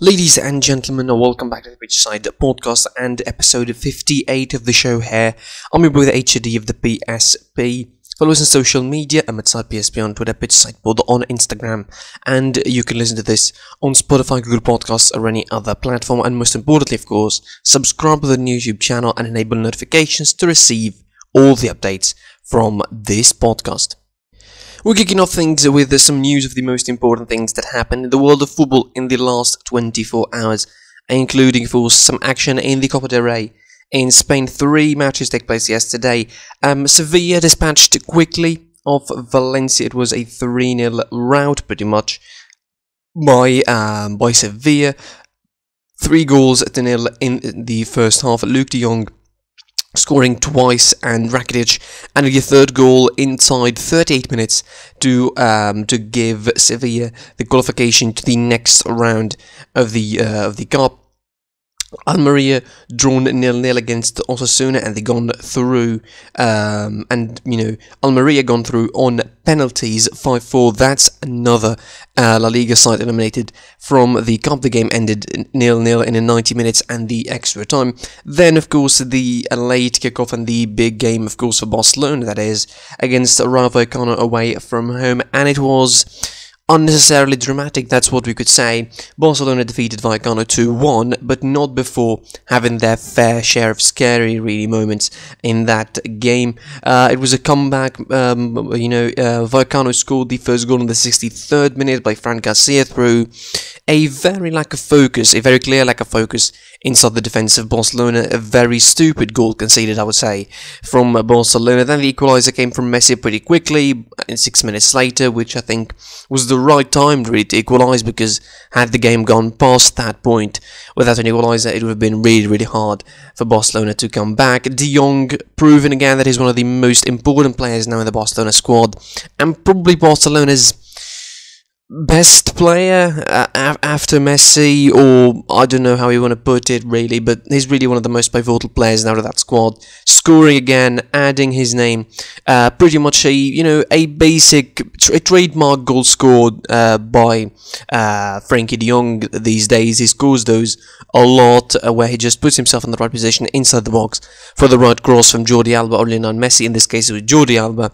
Ladies and gentlemen, welcome back to the Pitch Side podcast and episode 58 of the show here. I'm your boy, the HD of the PSP. Follow us on social media. I'm at PSP on Twitter, Pitch Side Pod on Instagram. And you can listen to this on Spotify, Google Podcasts, or any other platform. And most importantly, of course, subscribe to the YouTube channel and enable notifications to receive all the updates from this podcast. We're kicking off things with some news of the most important things that happened in the world of football in the last 24 hours, including, of course, some action in the Copa del Rey. In Spain, 3 matches take place yesterday. Sevilla dispatched quickly of Valencia. It was a 3-0 rout, pretty much, by Sevilla. 3 goals to nil in the first half. Luke de Jong scoring twice, and Rakitic adding a third goal inside 38 minutes to give Sevilla the qualification to the next round of the Cup. Almeria drawn 0-0 against Osasuna, and they gone through, Almeria gone through on penalties 5-4. That's another La Liga side eliminated from the Cup. The game ended 0-0 in 90 minutes and the extra time. Then, of course, the late kickoff and the big game, of course, for Barcelona, that is, against Rayo Vallecano away from home, and it was unnecessarily dramatic, that's what we could say. Barcelona defeated Vallecano 2-1, but not before having their fair share of scary, really, moments in that game. It was a comeback. Vallecano scored the first goal in the 63rd minute by Fran Garcia through a very clear lack of focus inside the defense of Barcelona. A very stupid goal conceded, I would say, from Barcelona. Then the equaliser came from Messi pretty quickly, 6 minutes later, which I think was the right time really to equalise, because had the game gone past that point without an equaliser, it would have been really, really hard for Barcelona to come back. De Jong proving again that he's one of the most important players now in the Barcelona squad, and probably Barcelona's best player after Messi, or I don't know how you want to put it really, but he's really one of the most pivotal players now to that squad. Scoring again, adding his name, pretty much a trademark goal scored by Frankie de Jong these days. He scores those a lot, where he just puts himself in the right position inside the box for the right cross from Jordi Alba or Lionel Messi. In this case, it was Jordi Alba.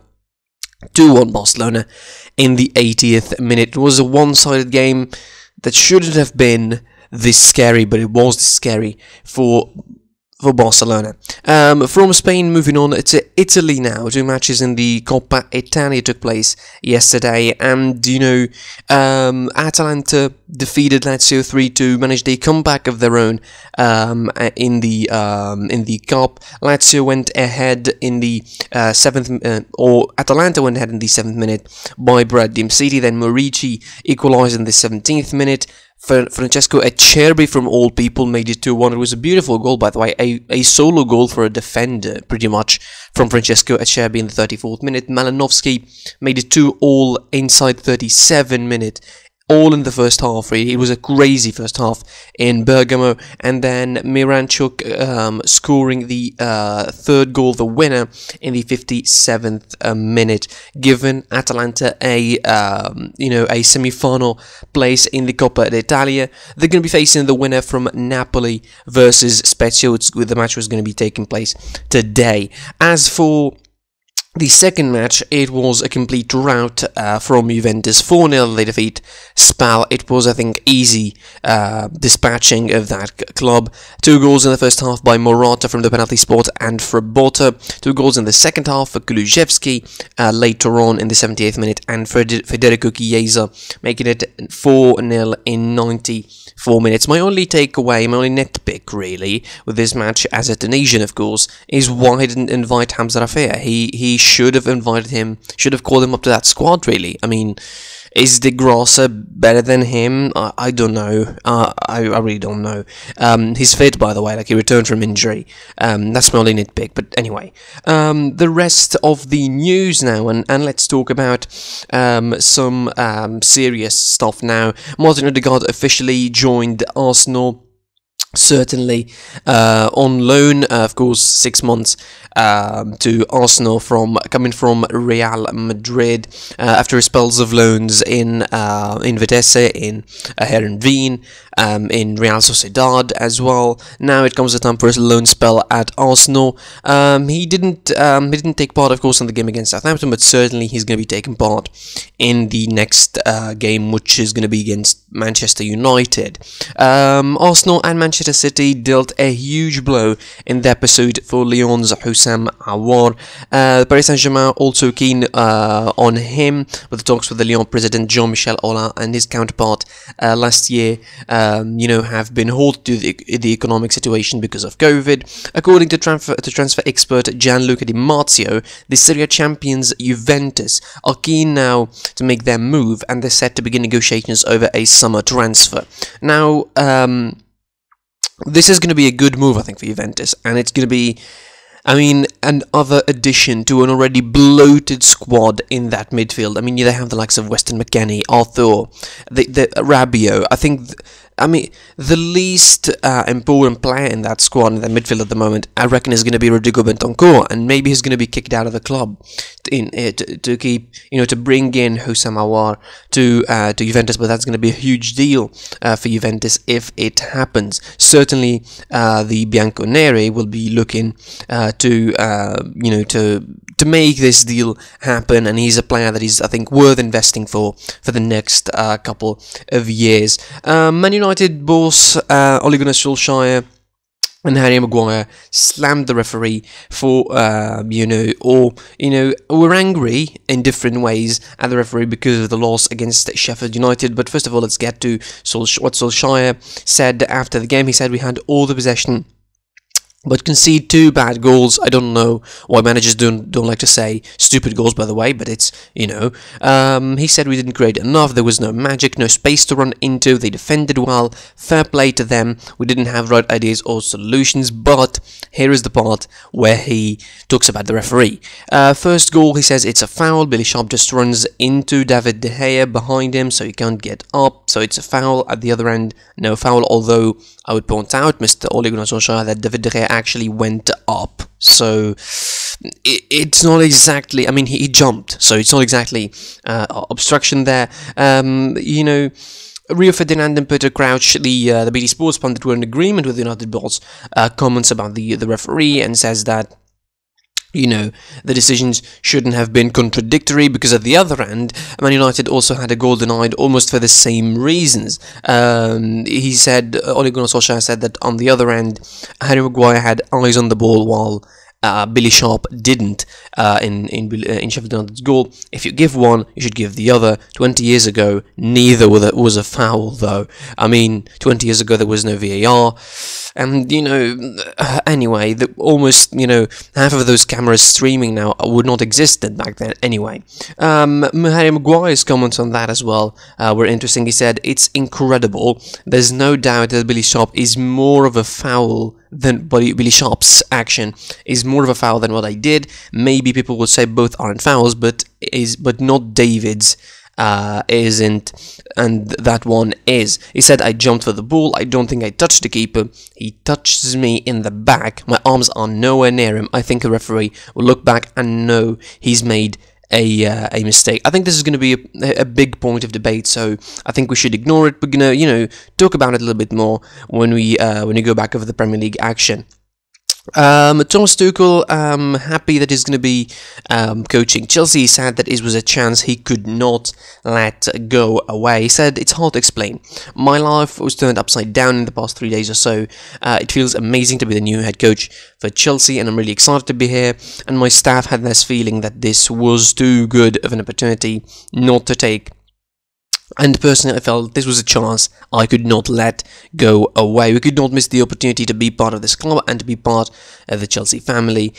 2-1 Barcelona in the 80th minute. It was a one-sided game that shouldn't have been this scary, but it was this scary for Barcelona. From Spain, moving on to Italy now. 2 matches in the Coppa Italia took place yesterday, and Atalanta defeated Lazio 3-2, managed a comeback of their own in the Cup. Lazio went ahead in the 7th, or Atalanta went ahead in the 7th minute by Brad Dempsey. Then Morici equalised in the 17th minute. Francesco Acerbi, from all people, made it 2-1. It was a beautiful goal, by the way, a solo goal for a defender, pretty much, from Francesco Acerbi in the 34th minute. Malinovsky made it 2-2 inside 37 minute. All in the first half, really. It was a crazy first half in Bergamo, and then Miranchuk scoring the third goal, the winner, in the 57th minute, giving Atalanta a semi-final place in the Coppa d'Italia. They're going to be facing the winner from Napoli versus Spezia. The match was going to be taking place today. As for the second match, it was a complete rout from Juventus. 4-0 they defeat Spal. It was, I think, easy dispatching of that club. 2 goals in the first half by Morata from the penalty spot and Frabotta. 2 goals in the second half for Kulusevski later on in the 78th minute, and Federico Chiesa making it 4-0 in 94 minutes. My only takeaway, my only nitpick really with this match, as a Tunisian of course, is why I didn't invite Hamza Rafea. He should have invited him, should have called him up to that squad, really. I mean, is De Grassa better than him? I don't know. I really don't know. He's fit, by the way, like he returned from injury. That's my only nitpick. But anyway, the rest of the news now, and let's talk about some serious stuff now. Martin Odegaard officially joined Arsenal. Certainly on loan, of course, 6 months to Arsenal coming from Real Madrid after spells of loans in Vitesse, in Heerenveen, in Real Sociedad as well. Now it comes the time for his loan spell at Arsenal. He didn't take part, of course, in the game against Southampton, but certainly he's going to be taking part in the next game, which is going to be against Manchester United. Arsenal and Manchester City dealt a huge blow in their pursuit for Lyon's Houssam Aouar. Paris Saint-Germain also keen on him, with the talks with the Lyon president Jean-Michel Aulas and his counterpart last year, have been halted to the economic situation because of COVID. According to transfer expert Gianluca Di Marzio, the Serie A champions Juventus are keen now to make their move, and they're set to begin negotiations over a summer transfer. Now, this is going to be a good move, I think, for Juventus, and it's going to be, another addition to an already bloated squad in that midfield. They have the likes of Weston McKennie, Arthur, the Rabiot. The least important player in that squad, in that midfield at the moment, I reckon, is going to be Rodrigo Bentancur, and maybe he's going to be kicked out of the club to bring in Houssam Aouar to Juventus. But that's going to be a huge deal for Juventus if it happens. Certainly, the Bianconeri will be looking to make this deal happen, and he's a player that is, I think, worth investing for the next couple of years. Man United boss Ole Gunnar Solskjaer and Harry Maguire slammed the referee for, were angry in different ways at the referee because of the loss against Sheffield United. But first of all, let's get to what Solskjaer said after the game. He said, "We had all the possession, but concede 2 bad goals." I don't know why managers don't like to say stupid goals, by the way, but it's, he said we didn't create enough, there was no magic, no space to run into, they defended well, fair play to them, we didn't have right ideas or solutions. But here is the part where he talks about the referee. First goal, he says it's a foul. Billy Sharp just runs into David De Gea behind him, so he can't get up, so it's a foul. At the other end, no foul, although I would point out, Mr. Ole Gunnar Solskjaer, that David De Gea actually went up, so it's not exactly, he jumped, so it's not exactly obstruction there. Rio Ferdinand and Peter Crouch, the BT Sports pundit, were in agreement with United boss comments about the referee, and says that the decisions shouldn't have been contradictory, because at the other end, Man United also had a goal denied almost for the same reasons. He said, Ole Gunnar Solskjaer said that on the other end, Harry Maguire had eyes on the ball while Billy Sharp didn't in Sheffield United's goal. If you give one, you should give the other. 20 years ago, neither was a foul, though. 20 years ago, there was no VAR. And, anyway, almost, half of those cameras streaming now would not exist back then anyway. Harry Maguire's comments on that as well were interesting. He said, "It's incredible. There's no doubt that Billy Sharp is more of a foul than Billy Sharp's action is more of a foul than what I did. Maybe people would say both aren't fouls, but not David's isn't, and that one is." He said, "I jumped for the ball. I don't think I touched the keeper. He touches me in the back. My arms are nowhere near him. I think a referee will look back and know he's made a mistake." I think this is going to be a big point of debate, so I think we should ignore it. We're going to, talk about it a little bit more when we go back over the Premier League action. Thomas Tuchel, happy that he's going to be coaching Chelsea. He said that it was a chance he could not let go away. He said, "It's hard to explain. My life was turned upside down in the past 3 days or so. It feels amazing to be the new head coach for Chelsea, and I'm really excited to be here. And my staff had this feeling that this was too good of an opportunity not to take. And personally, I felt this was a chance I could not let go away. We could not miss the opportunity to be part of this club and to be part of the Chelsea family."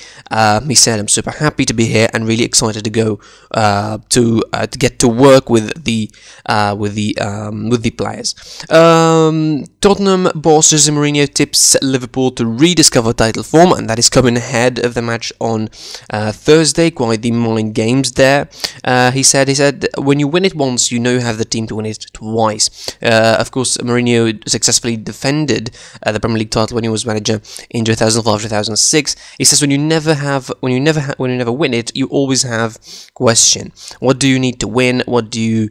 He said, "I'm super happy to be here and really excited to go to get to work with the players." Tottenham boss Jose Mourinho tips Liverpool to rediscover title form, and that is coming ahead of the match on Thursday. Quite the mind games there. He said, "When you win it once, you know you have the team team to win it twice. Of course, Mourinho successfully defended the Premier League title when he was manager in 2005-2006. He says when you never win it, you always have question. What do you need to win? What are you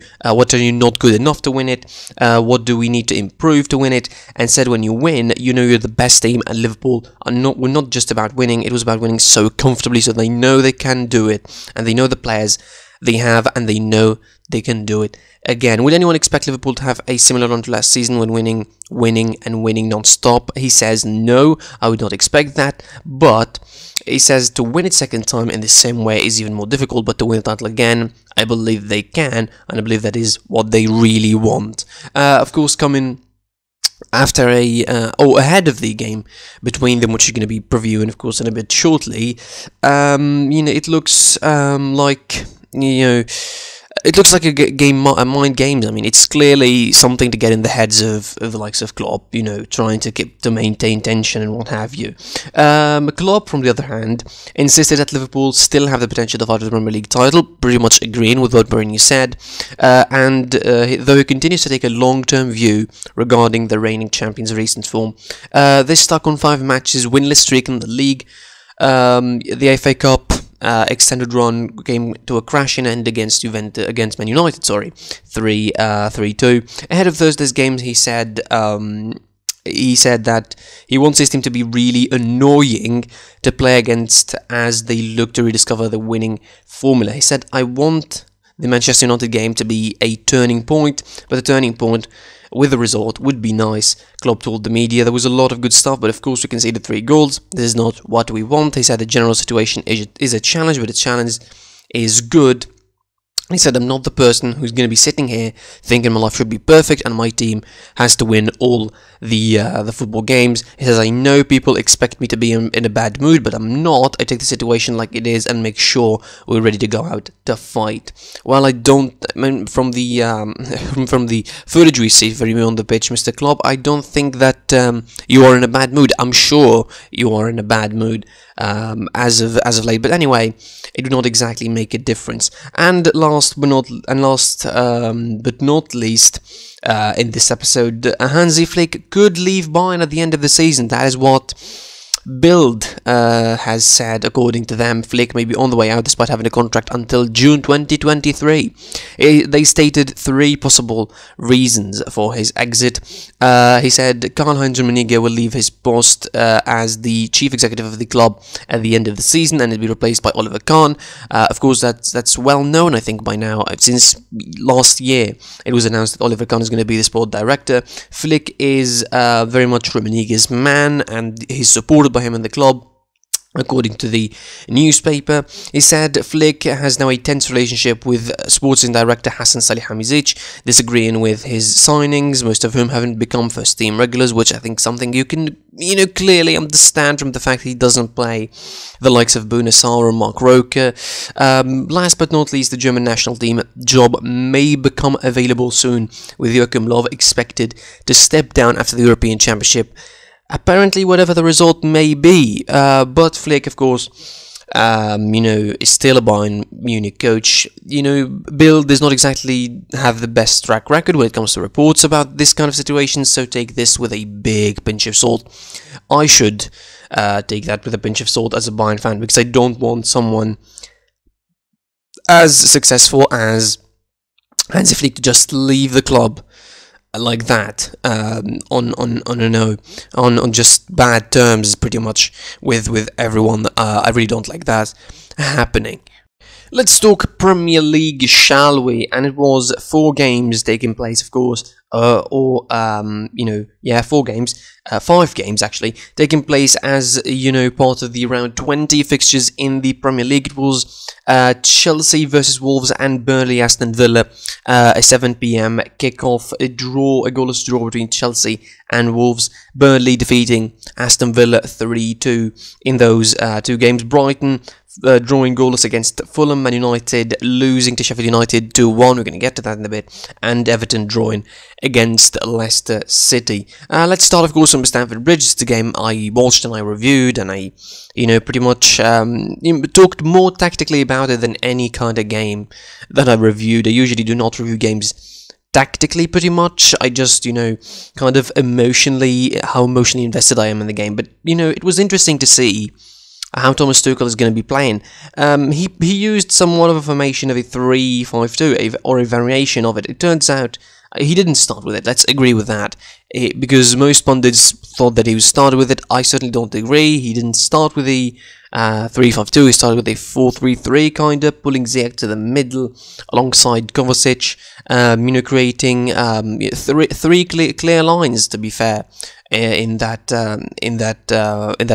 not good enough to win it? What do we need to improve to win it? And said when you win, you know you're the best team. And Liverpool were not just about winning; it was about winning so comfortably, so they know they can do it, and they know the players they have, and they know they can do it again. Would anyone expect Liverpool to have a similar run to last season when winning non-stop? He says no, I would not expect that, but he says to win it second time in the same way is even more difficult, but to win the title again, I believe they can, and I believe that is what they really want. Of course, coming after ahead of the game between them, which you're going to be previewing, of course, in a bit shortly, it looks like, it looks like a mind game. I mean, it's clearly something to get in the heads of the likes of Klopp, trying to maintain tension and what have you. Klopp, from the other hand, insisted that Liverpool still have the potential to fight for the Premier League title, pretty much agreeing with what Mourinho said, and though he continues to take a long-term view regarding the reigning champions' recent form, they stuck on 5 matches winless streak in the league. The FA Cup extended run came to a crashing end against Man United, 3-2. Ahead of Thursday's games, he said that he wants his team to be really annoying to play against as they look to rediscover the winning formula. He said, I want the Manchester United game to be a turning point, but the turning point with the result would be nice. Klopp told the media there was a lot of good stuff, but of course we conceded 3 goals. This is not what we want. He said the general situation is a challenge, but the challenge is good. He said, I'm not the person who's going to be sitting here thinking my life should be perfect and my team has to win all the football games. He says, I know people expect me to be in a bad mood, but I'm not. I take the situation like it is and make sure we're ready to go out to fight. Well, from the footage we see from you on the pitch, Mr. Klopp, I don't think that you are in a bad mood. I'm sure you are in a bad mood as of late, but anyway, it would not exactly make a difference. And last but not least, in this episode, Hansi Flick could leave Bayern at the end of the season. That is what Bild has said. According to them, Flick may be on the way out despite having a contract until June 2023. They stated 3 possible reasons for his exit. He said Karl-Heinz Rummenigge will leave his post as the chief executive of the club at the end of the season and he'll be replaced by Oliver Kahn. Of course, that's well known, I think, by now. Since last year, it was announced that Oliver Kahn is going to be the sport director. Flick is very much Rummenigge's man, and he's supported by him in the club. According to the newspaper, he said Flick has now a tense relationship with sporting director Hasan Salihamidzic, disagreeing with his signings, most of whom haven't become first-team regulars, which I think something you can, clearly understand from the fact that he doesn't play the likes of Bouna Sarr or Mark Roca. Last but not least, the German national team job may become available soon, with Joachim Löw expected to step down after the European Championship. Apparently, whatever the result may be, but Flick, of course, is still a Bayern Munich coach. Bill does not exactly have the best track record when it comes to reports about this kind of situation, so take this with a big pinch of salt. I should take that with a pinch of salt as a Bayern fan, because I don't want someone as successful as Hansi Flick to just leave the club like that, on just bad terms, pretty much with everyone. I really don't like that happening. Let's talk Premier League, shall we? And it was 4 games taking place, of course, 4 games, 5 games actually, taking place as, part of the around 20 fixtures in the Premier League. It was Chelsea versus Wolves and Burnley Aston Villa, a 7 PM kickoff, a goalless draw between Chelsea and Wolves. Burnley defeating Aston Villa 3-2 in those 2 games. Brighton drawing goalless against Fulham, Man United losing to Sheffield United 2-1, we're going to get to that in a bit, and Everton drawing against Leicester City. Let's start, of course, from Stamford Bridge. It's the game I watched and I reviewed, and I, pretty much talked more tactically about it than any kind of game that I reviewed. I usually do not review games tactically pretty much. I just, kind of how emotionally invested I am in the game. But, it was interesting to see how Thomas Tuchel is going to be playing. He used somewhat of a formation of a 3-5-2, or a variation of it. It turns out he didn't start with it. Let's agree with that. Because most pundits thought that he started with it. I certainly don't agree. He didn't start with the 3-5-2. He started with a 4-3-3 kind of, pulling Ziyech to the middle alongside Kovacic, creating three clear lines, to be fair, in that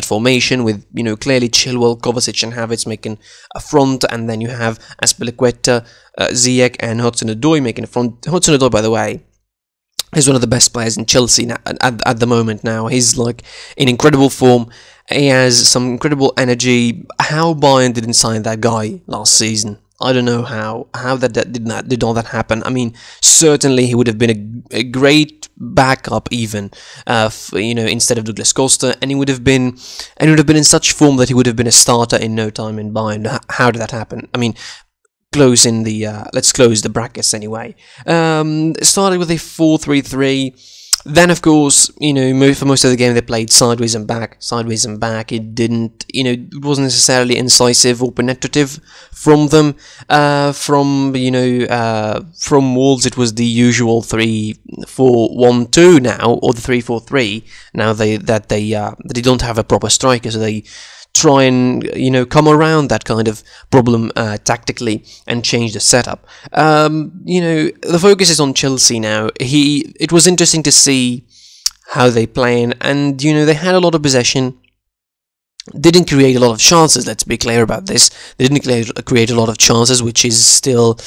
formation, with clearly Chilwell, Kovacic, and Havertz making a front, and then you have Azpilicueta, Ziyech, and Hudson-Odoi making a front. Hudson-Odoi, by the way, is one of the best players in Chelsea at the moment now. He's like in incredible form. He has some incredible energy. How Bayern didn't sign that guy last season, I don't know how did all that happen. I mean, certainly he would have been a great backup even, instead of Douglas Costa, and he would have been in such form that he would have been a starter in no time in Bayern. How did that happen? I mean, let's close the brackets anyway. Started with a 4-3-3. Then, of course, for most of the game they played sideways and back. It didn't, it wasn't necessarily incisive or penetrative from them. From Wolves, it was the usual 3-4-1-2 now, or the 3-4-3. Now they don't have a proper striker, so they try and come around that kind of problem tactically and change the setup. The focus is on Chelsea now. It was interesting to see how they playing, and they had a lot of possession. Didn't create a lot of chances. Let's be clear about this. They didn't create a lot of chances, which is still,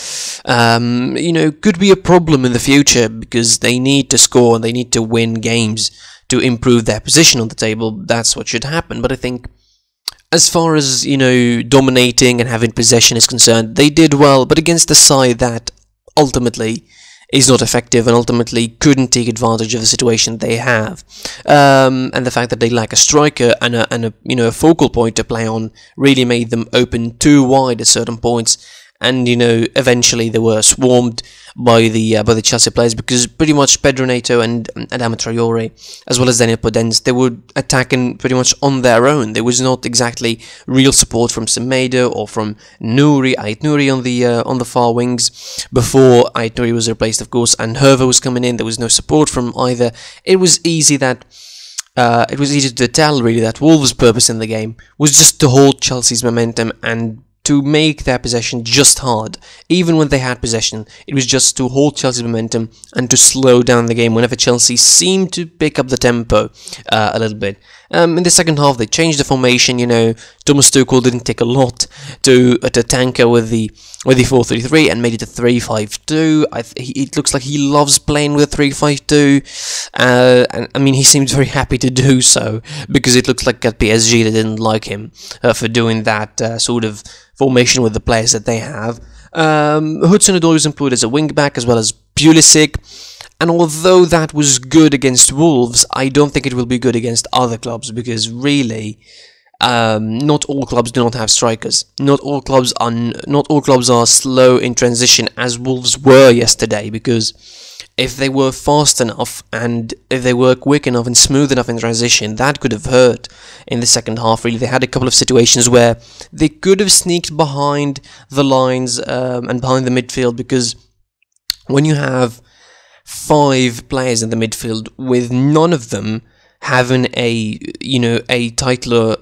could be a problem in the future, because they need to score and they need to win games to improve their position on the table. That's what should happen. But I think, as far as, dominating and having possession is concerned, they did well, but against the side that ultimately is not effective and ultimately couldn't take advantage of the situation they have. And the fact that they lack a striker and a focal point to play on really made them open too wide at certain points. And eventually they were swarmed by the Chelsea players, because pretty much Pedro Neto and Adama Traore, as well as Daniel Podence, they were attacking pretty much on their own. There was not exactly real support from Semedo or from Ait Nouri on the far wings. Before Ait Nouri was replaced, of course, and Hervé was coming in, there was no support from either. It was easy to tell really that Wolves' purpose in the game was just to hold Chelsea's momentum and to make their possession just hard. Even when they had possession, it was just to hold Chelsea's momentum and to slow down the game whenever Chelsea seemed to pick up the tempo a little bit. In the second half, they changed the formation. Thomas Tuchel didn't take a lot to tanker with the 4-3-3 and made it a 3-5-2. It looks like he loves playing with a 3-5-2, and I mean, he seemed very happy to do so, because it looks like at PSG they didn't like him for doing that sort of formation with the players that they have. Hudson-Odoi was employed as a wing-back, as well as Pulisic. And although that was good against Wolves, I don't think it will be good against other clubs, because really, not all clubs do not have strikers. Not all clubs are slow in transition, as Wolves were yesterday, because if they were fast enough and if they were quick enough and smooth enough in transition, that could have hurt in the second half. Really, they had a couple of situations where they could have sneaked behind the lines and behind the midfield, because when you have 5 players in the midfield with none of them having a titular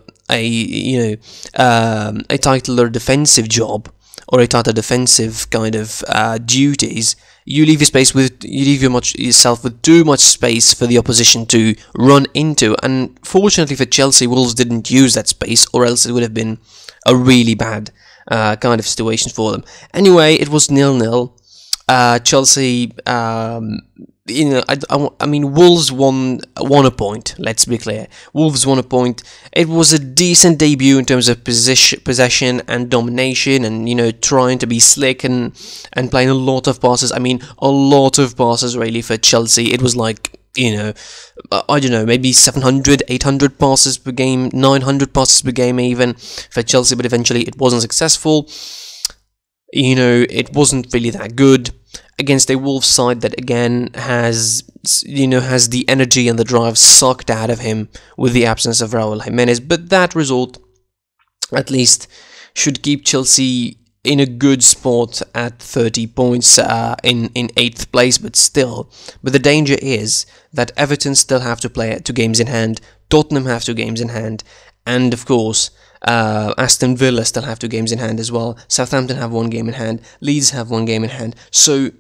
defensive job or a tighter defensive kind of duties, you leave yourself with too much space for the opposition to run into. And fortunately for Chelsea, Wolves didn't use that space, or else it would have been a really bad kind of situation for them. Anyway, it was 0-0. Chelsea, I mean, Wolves won a point. Let's be clear. Wolves won a point. It was a decent debut in terms of possession and domination, and trying to be slick and playing a lot of passes. I mean, a lot of passes really for Chelsea. It was like, I don't know, maybe 700, 800 passes per game, 900 passes per game even for Chelsea, but eventually it wasn't successful. It wasn't really that good. against a Wolves side that again has the energy and the drive sucked out of him with the absence of Raúl Jiménez. But that result, at least, should keep Chelsea in a good spot at 30 points in 8th place, but the danger is that Everton still have to play 2 games in hand, Tottenham have 2 games in hand, and of course Aston Villa still have 2 games in hand as well, Southampton have 1 game in hand, Leeds have 1 game in hand, so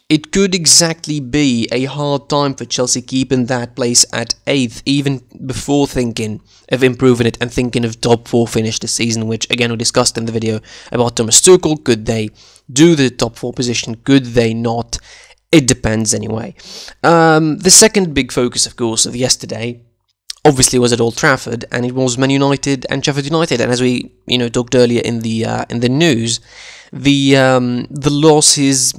it could exactly be a hard time for Chelsea keeping that place at 8th, even before thinking of improving it and thinking of top 4 finish this season, which again we discussed in the video about Thomas Tuchel. Could they do the top 4 position? Could they not? It depends anyway. The second big focus, of course, of yesterday obviously was at Old Trafford, and it was Man United and Sheffield United. And as we talked earlier in the news, the loss is,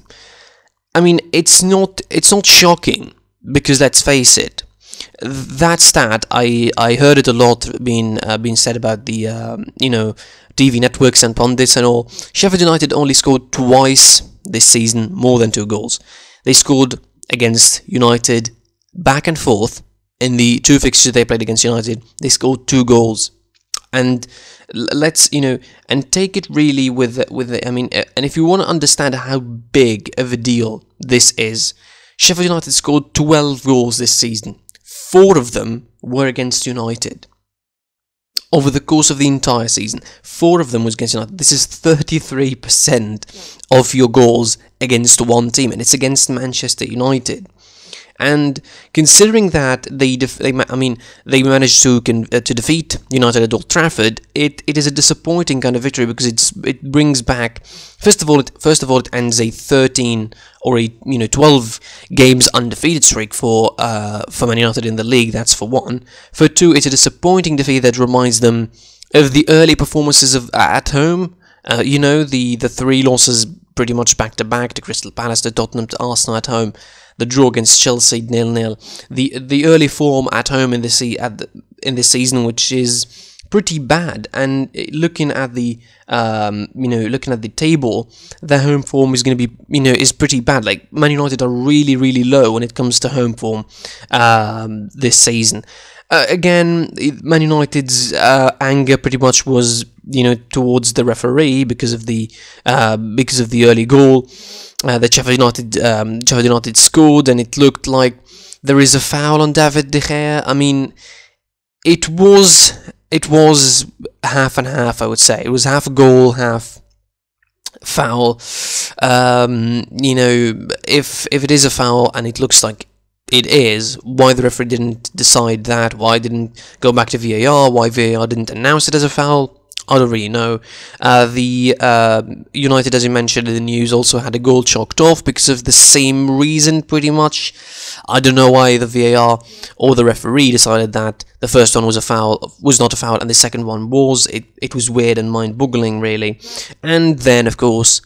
I mean, it's not shocking, because let's face it, that stat, I heard it a lot being said about the TV networks and pundits and all. Sheffield United only scored twice this season more than 2 goals. They scored against United back and forth in the 2 fixtures they played against United. They scored 2 goals. And let's, and take it really I mean, and if you want to understand how big of a deal this is, Sheffield United scored 12 goals this season. 4 of them were against United. Over the course of the entire season, 4 of them was against United. This is 33% of your goals against one team, and it's against Manchester United. And considering that they managed to defeat United at Old Trafford, it is a disappointing kind of victory, because it brings back, first of all it ends a 13 or a 12 games undefeated streak for Man United in the league. That's for one. For two, it's a disappointing defeat that reminds them of the early performances at home. The 3 losses pretty much back to back, to Crystal Palace, to Tottenham, to Arsenal at home. The draw against Chelsea 0-0, the early form at home in this season, which is pretty bad. And looking at the table, their home form is going to be is pretty bad. Like, Man United are really, really low when it comes to home form this season. Again, Man United's anger pretty much was towards the referee because of the early goal that Sheffield United scored, and it looked like there is a foul on David De Gea. I mean, it was half and half, I would say. It was half goal, half foul. If it is a foul, and it looks like it is, why the referee didn't decide that, why didn't go back to VAR, why VAR didn't announce it as a foul, I don't really know. United, as you mentioned in the news, also had a goal chalked off because of the same reason, pretty much. I don't know why the VAR or the referee decided that the first one was not a foul, and the second one was. It was weird and mind-boggling, really. And then, of course,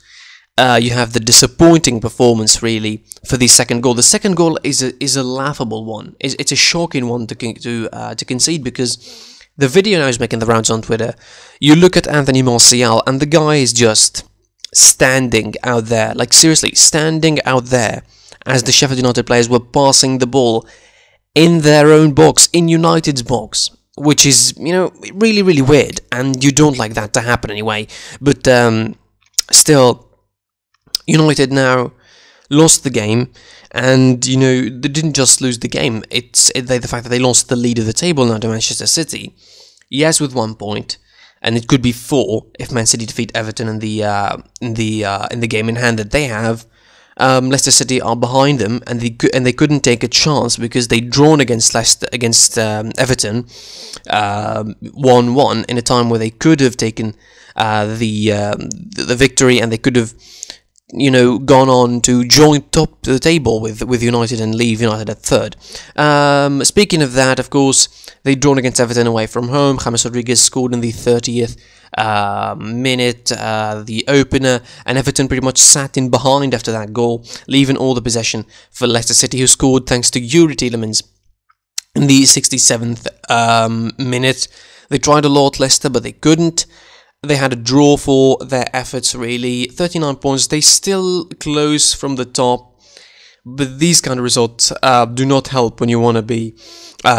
you have the disappointing performance, really, for the second goal. The second goal is a laughable one. It's a shocking one to concede, because the video now is making the rounds on Twitter. You look at Anthony Martial, and the guy is just standing out there. Like, seriously, standing out there as the Sheffield United players were passing the ball in their own box, in United's box, which is, really, really weird, and you don't like that to happen anyway. But still, United now lost the game, and they didn't just lose the game. It's the fact that they lost the lead of the table now to Manchester City. Yes, with 1 point, and it could be 4 if Man City defeat Everton in the game in hand that they have. Leicester City are behind them, and they couldn't take a chance because they'd drawn against Everton 1-1 in a time where they could have taken the victory, and they could have gone on to join top the table with United and leave United at 3rd. Speaking of that, of course, they'd drawn against Everton away from home. James Rodriguez scored in the 30th minute, the opener, and Everton pretty much sat in behind after that goal, leaving all the possession for Leicester City, who scored thanks to Yuri Tielemans in the 67th minute. They tried a lot, Leicester, but they couldn't. They had a draw for their efforts, really. 39 points, they still close from the top, but these kind of results do not help when you want to be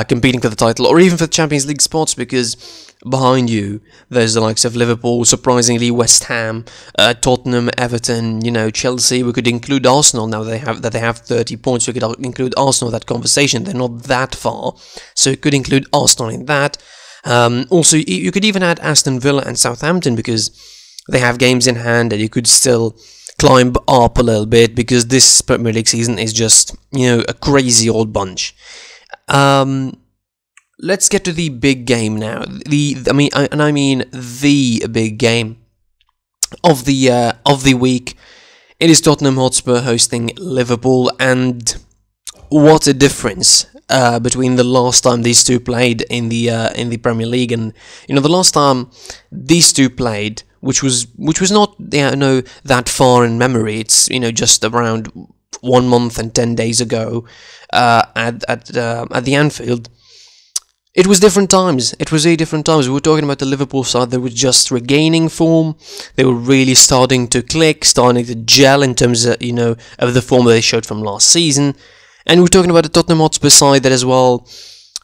competing for the title, or even for the Champions League spots, because behind you, there's the likes of Liverpool, surprisingly West Ham, Tottenham, Everton, Chelsea. We could include Arsenal now that they have 30 points. We could include Arsenal in that conversation. They're not that far, so you could include Arsenal in that. Also, you could even add Aston Villa and Southampton, because they have games in hand, and you could still climb up a little bit, because this Premier League season is just, a crazy old bunch. Let's get to the big game now. I mean the big game of the week. It is Tottenham Hotspur hosting Liverpool, and what a difference between the last time these two played in the Premier League, and the last time these two played, which was not that far in memory. It's just around 1 month and 10 days ago at the Anfield. It was different times. It was really different times. We were talking about the Liverpool side. They were just regaining form. They were really starting to click, starting to gel in terms of, of the form that they showed from last season. And we're talking about the Tottenham Hotspur side that as well.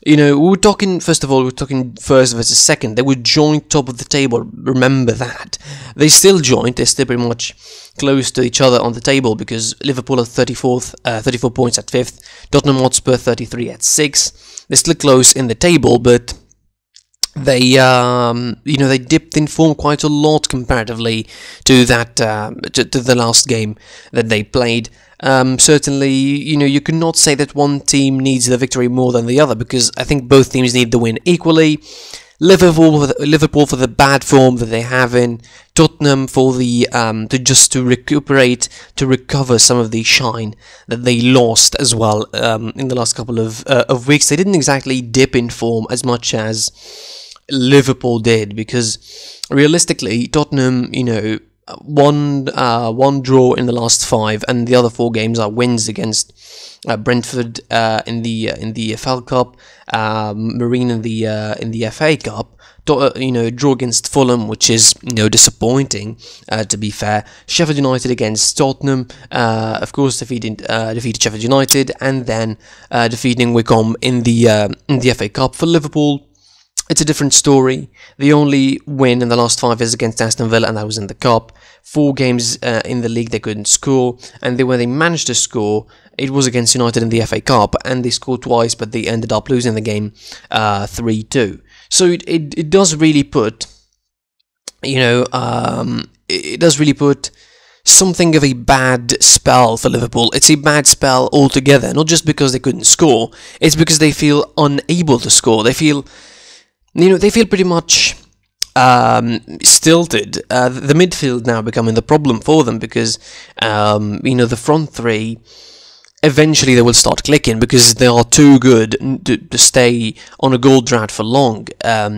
We were talking, first first versus second. They were joint top of the table. Remember that. They still joint. They're still pretty much close to each other on the table, because Liverpool are 34 points at 5th. Tottenham Hotspur 33 at 6th. They're still close in the table, but they, they dipped in form quite a lot comparatively to that, to the last game that they played. Certainly, you could not say that one team needs the victory more than the other, because I think both teams need the win equally. Liverpool for the bad form that they have in, Tottenham for the to recuperate, to recover some of the shine that they lost as well in the last couple of weeks. They didn't exactly dip in form as much as Liverpool did, because realistically, Tottenham, one draw in the last 5, and the other 4 games are wins against Brentford in the FL Cup, Marine in the FA Cup. Draw against Fulham, which is disappointing, to be fair. Sheffield United against Tottenham, of course, defeated Sheffield United, and then defeating Wycombe in the FA Cup. For Liverpool, it's a different story. The only win in the last 5 is against Aston Villa, and that was in the Cup. 4 games in the league they couldn't score, and when they managed to score, it was against United in the FA Cup, and they scored twice, but they ended up losing the game 3-2. So it does really put, it does really put something of a bad spell for Liverpool. It's a bad spell altogether, not just because they couldn't score, it's because they feel unable to score. They feel pretty much stilted. The midfield now becoming the problem for them, because the front three, eventually they will start clicking, because they are too good to stay on a goal drought for long.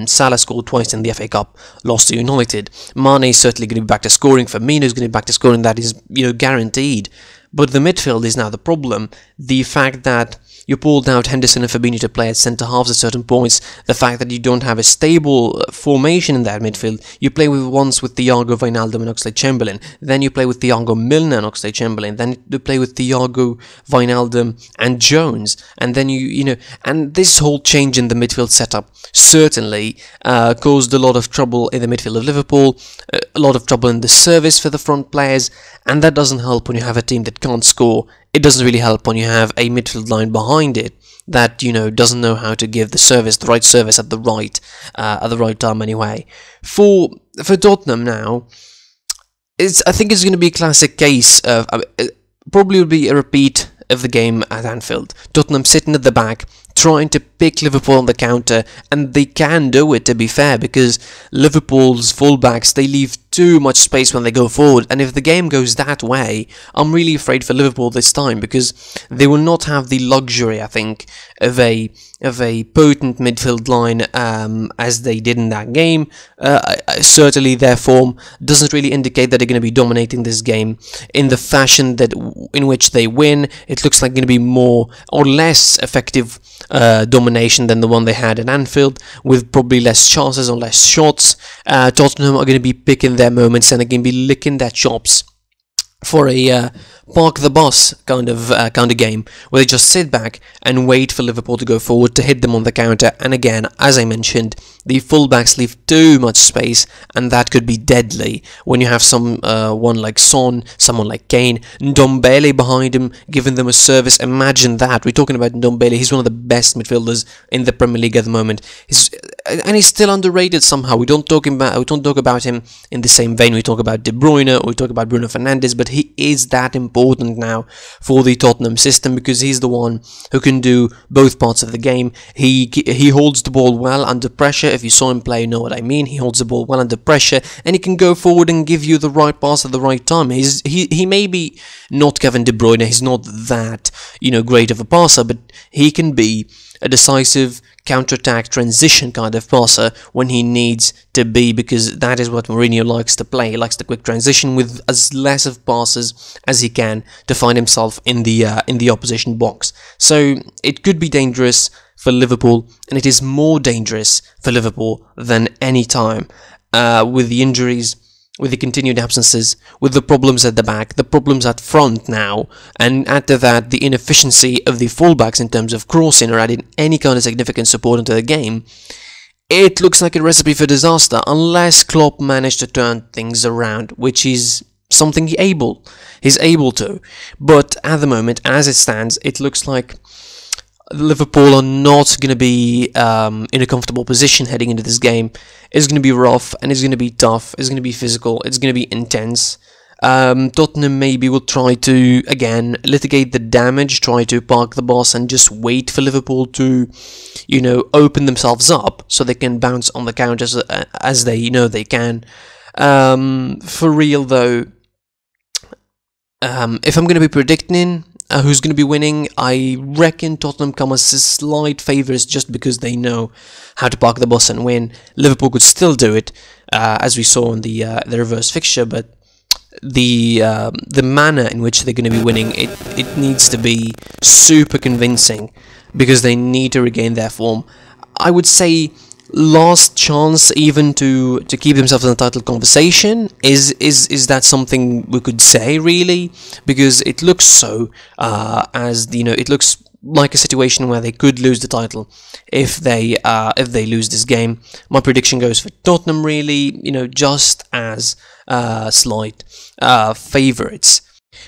Salah scored twice in the FA Cup, lost to United. Mane is certainly going to be back to scoring. Firmino is going to be back to scoring. That is guaranteed. But the midfield is now the problem. The fact that you pulled out Henderson and Fabinho to play at centre-halves at certain points, the fact that you don't have a stable formation in that midfield. You play once with Thiago, Wijnaldum and Oxlade-Chamberlain, then you play with Thiago, Milner and Oxlade-Chamberlain, then you play with Thiago, Wijnaldum and Jones, and then and this whole change in the midfield setup certainly caused a lot of trouble in the midfield of Liverpool, a lot of trouble in the service for the front players, and that doesn't help when you have a team that can't score. It doesn't really help when you have a midfield line behind it that doesn't know how to give the right service at the right time anyway. For Tottenham now, I think it's going to be a classic case of probably will be a repeat of the game at Anfield. Tottenham sitting at the back, trying to pick Liverpool on the counter, and they can do it, to be fair, because Liverpool's fullbacks, they leave too much space when they go forward, and if the game goes that way, I'm really afraid for Liverpool this time, because they will not have the luxury, I think, of a potent midfield line as they did in that game. Certainly their form doesn't really indicate that they're going to be dominating this game in the fashion that in which they win. It looks like going to be more or less effective domination than the one they had at Anfield, with probably less chances or less shots. Tottenham are going to be picking their moments, and they're going to be licking their chops for a park the bus kind of game, where they just sit back and wait for Liverpool to go forward to hit them on the counter. And again, as I mentioned, the fullbacks leave too much space, and that could be deadly when you have someone like Son, someone like Kane, Ndombele behind him, giving them a service. Imagine that. We're talking about Ndombele. He's one of the best midfielders in the Premier League at the moment. He's still underrated somehow. We don't talk about him in the same vein. We talk about De Bruyne, or we talk about Bruno Fernandes, but he is that important now for the Tottenham system, because he's the one who can do both parts of the game. He holds the ball well under pressure. If you saw him play, you know what I mean. He holds the ball well under pressure, and he can go forward and give you the right pass at the right time. He may be not Kevin De Bruyne. He's not that, great of a passer, but he can be a decisive counter-attack transition kind of passer when he needs to be, because that is what Mourinho likes to play. He likes the quick transition with as less of passes as he can to find himself in the opposition box. So it could be dangerous for Liverpool, and it is more dangerous for Liverpool than any time, with the injuries, with the continued absences, with the problems at the back, the problems at front now, and add to that the inefficiency of the fullbacks in terms of crossing or adding any kind of significant support into the game. It looks like a recipe for disaster, unless Klopp managed to turn things around, which is something he's able to. But at the moment, as it stands, it looks like Liverpool are not going to be in a comfortable position heading into this game. It's going to be rough, and it's going to be tough, it's going to be physical, it's going to be intense. Tottenham maybe will try to, again, litigate the damage, try to park the bus and just wait for Liverpool to, open themselves up so they can bounce on the counters as they they can. For real though, if I'm going to be predicting who's going to be winning, I reckon Tottenham come as slight favourites just because they know how to park the bus and win. Liverpool could still do it, as we saw in the reverse fixture, but the manner in which they're going to be winning, it needs to be super convincing, because they need to regain their form. I would say last chance even to keep themselves in the title conversation. Is that something we could say, really? Because it looks so, it looks like a situation where they could lose the title if they lose this game. My prediction goes for Tottenham, really, just as slight favourites.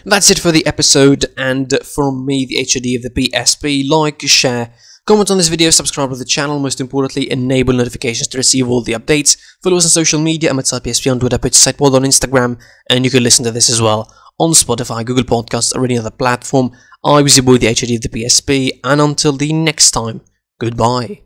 That's it for the episode, and from me, the HOD of the PSP. Like, share, comment on this video, subscribe to the channel, most importantly, enable notifications to receive all the updates. Follow us on social media, I'm at PSP on Twitter, Sitepod on Instagram, and you can listen to this as well on Spotify, Google Podcasts, or any other platform. I was your boy, the HOD of the PSP, and until the next time, goodbye.